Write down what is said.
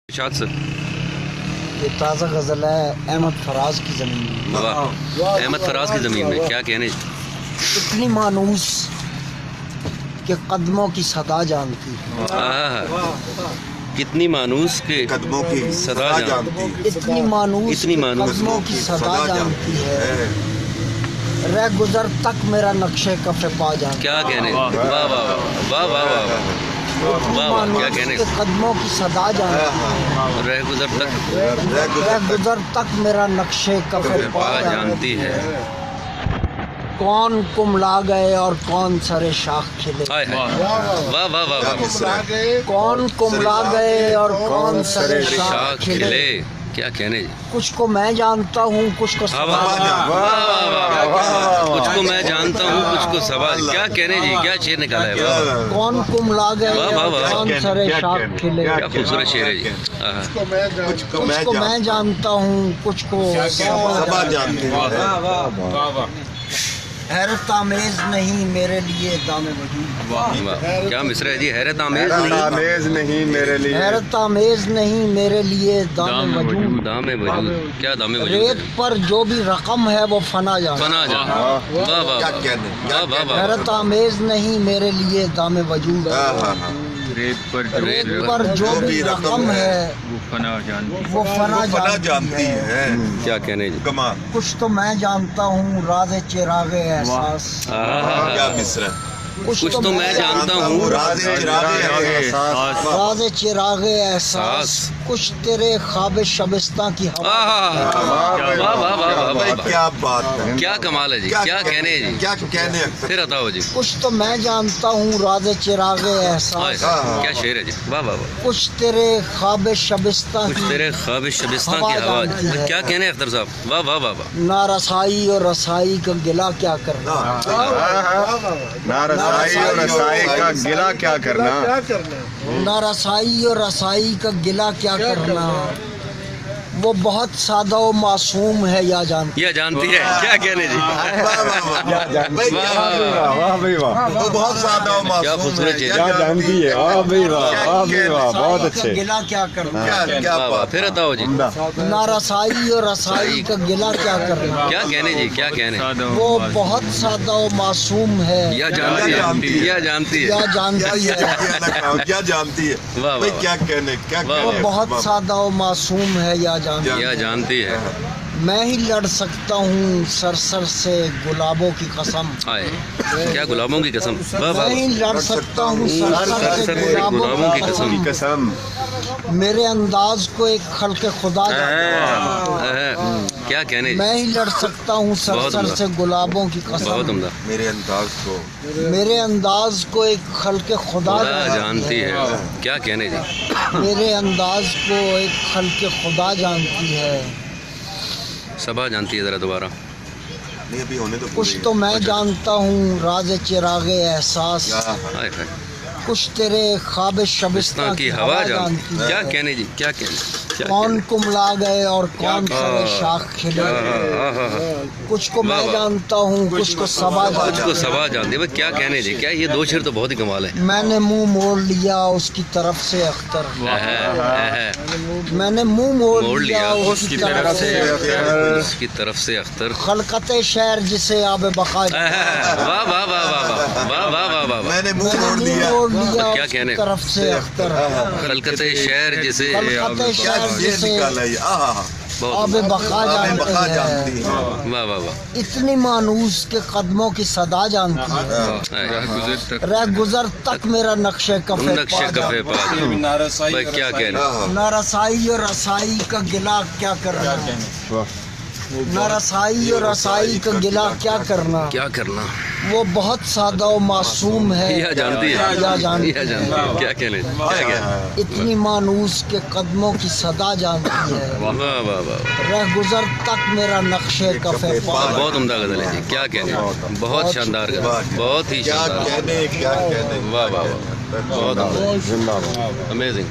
ارشاد سر. یہ تازہ غزل ہے احمد فراز کی زمین میں. واہ، احمد فراز کی زمین میں کیا کہنے. اتنی مانوس کہ قدموں کی صدا جانتی ہے. کتنی مانوس کے قدموں کی صدا جانتی ہے. اتنی مانوس اتنی کہ مانوس قدموں کی صدا جانتی ہے. رہ گزر تک میرا نقشے کف پا جانتی. کیا کہنے. واہ واہ واہ واہ واہ واہ واہ واہ کیا کہنے. قدموں کی صدا جانتی ہے. رہ گزر تک رہ گزر تک میرا نقشے کف پا پا جانتی ہے. کون کملا گئے اور کون سرے شاخ کھلے. ہائے ہائے. واہ واہ واہ واہ. کون کملا گئے اور کون سرے شاخ شاخ کھلے. کھلے. کیا کہنے جی. کچھ کو میں جانتا ہوں کچھ کو واہ واہ واہ واہ واہ. کچھ کو میں جانتا ہوں کچھ کو سوال. کیا کہنے جی. کیا شعر نکالا ہے. واہ واہ. کون کملا گئے واہ واہ اور واہ. کون سرے شاخ کھلے. کیا خوبصورت شعر ہے جی. کچھ کو کچھ کو میں جانتا ہوں کچھ کو سبا جانتی ہے. حیرت آمیز نہیں میرے لیے دام وجود. واہ کیا مصرع ہے جی. حیرت آمیز نہیں آمیز نہیں میرے لیے حیرت آمیز نہیں میرے لیے دام وجود. دام وجود. کیا دام وجود ریت ہے. پر جو بھی رقم ہے وہ فنا جانا. فنا جان. واہ واہ کیا واہ کہنے واہ واہ واہ. حیرت آمیز نہیں میرے لیے دام وجود. ریت پر ریت پر جو بھی رقم ہے وہ فنا جانتی وہ فنا فنا جانتی جانتی ہے. ہے. کیا کہنے جی. کمال. کچھ تو میں جانتا ہوں راز چراغ احساس. کیا مصرع. کچھ تو میں جانتا ہوں. راز چراغ احساس. راز چراغ احساس. کچھ تیرے خواب شبستہ کی ہوا. واہ واہ واہ واہ واہ. کیا بات ہے. کیا کمال ہے جی. کیا کہنے جی. کیا کہنے. پھر بتاؤ جی. کچھ تو میں جانتا ہوں راز چراغ ہائے احساس. ہائے. کیا شعر ہے جی. واہ واہ واہ. کچھ تیرے خواب شبستہ کچھ کی تیرے خواب شبستہ کی ہوا. کیا کہنے اختر صاحب. واہ واہ واہ واہ. نہ رسائی اور رسائی کا گلا کیا کرنا. نہ رسائی اور رسائی کا گلا کیا کرنا. نہ رسائی اور رسائی کا گلا کیا کرنا. وہ بہت سادہ و معصوم ہے یا جانتی. یہ جانتی ہے. کیا کہنے جی. واہ بھائی واہ وہ بہت زیادہ کیا معصوم خوبصورت چیز. کیا جانتی ہے. واہ بھائی واہ واہ بھائی واہ بہت کا اچھے. گلا کیا کرنا. کیا واہ واہ. بات. پھر بتاؤ جی. نہ رسائی اور رسائی کا گلا کیا کرنا. کیا کہنے جی. کیا کہنے. وہ بہت سادہ و معصوم ہے یا جانتی ہے. یا جانتی یا ہے. جانتی ہے. کیا جانتی ہے. واہ بھائی واہ. کیا کہنے. کیا واہ وہ کہنے. بہت سادہ و معصوم ہے یا جانتی ہے. یا جانتی ہے. میں ہی لڑ سکتا ہوں سر سے گلابوں کی قسم. ہائے. کیا گلابوں کی قسم. واہ میں واہ. ہی لڑ سکتا ہوں سر سر سے سے گلابوں کی قسم. قسم. میرے انداز کو ایک خلق خدا جانتا ہے. کیا کہنے جی. میں ہی لڑ سکتا ہوں بہت سر عمدہ. سے گلابوں کی بہت قسم. عمدہ. میرے انداز کو. میرے انداز کو ایک خلق خدا خدا جانتی ہے. کیا کہنے جی. میرے انداز کو ایک خلق خدا جانتی ہے. صبا جانتی ہے. ذرا دوبارہ. نہیں ابھی ہونے تو کچھ تو میں جانتا ہوں راز چراغ احساس. ہائے ہائے. کچھ تیرے خواب شبستہ کی ہوا جانتی ہے. کیا کہنے جی. کیا کہنے. کیا کون کملا گئے اور کون سرے شاخ کھلے. کچھ کو میں جانتا ہوں کچھ کو سبا کچھ جانتا. کو سبا جانتی ہے. کیا کہنے جی. کیا یہ دو شعر تو بہت ہی کمال ہے. میں نے منہ موڑ لیا اس کی طرف سے اختر. میں نے منہ موڑ لیا اس کی طرف سے. اس کی طرف سے اختر. خلقت شہر جسے آب بقا. واہ واہ واہ واہ واہ واہ واہ واہ. میں نے منہ موڑ منہ لیا. موڑ لیا کیا اس کی کہنے. طرف سے اختر. خلقت شہر جسے خلقت کیا شہر یہ جسے نکالا یہ. آب بقا بقا جانتے جانتی ہیں. ہے. واہ واہ واہ. اتنی مانوس کے قدموں کی صدا جانتی ہے. رہ گزر تک میرا نقشے کفے نقشے کفے پا. بھائی کیا کہنے. نہ رسائی اور رسائی کا گلا کیا کرنا. نہ رسائی اور رسائی کا گلا کیا کرنا. کیا کرنا. وہ بہت سادہ و معصوم ہے یا جانتی ہے. یا جانتی یا جانتی ہے. ہے. کیا کہنے. کیا کہنے. اتنی مانوس کے قدموں کی صدا جانتی ہے. واہ واہ واہ. رہ گزر تک میرا نقشے کفے پا. بہت عمدہ غزل ہے جی. کیا کہنے. بہت شاندار غزل. بہت ہی کیا شاندار. کہنے. کیا کہنے. واہ واہ واہ. بہت عمدہ. امیزنگ.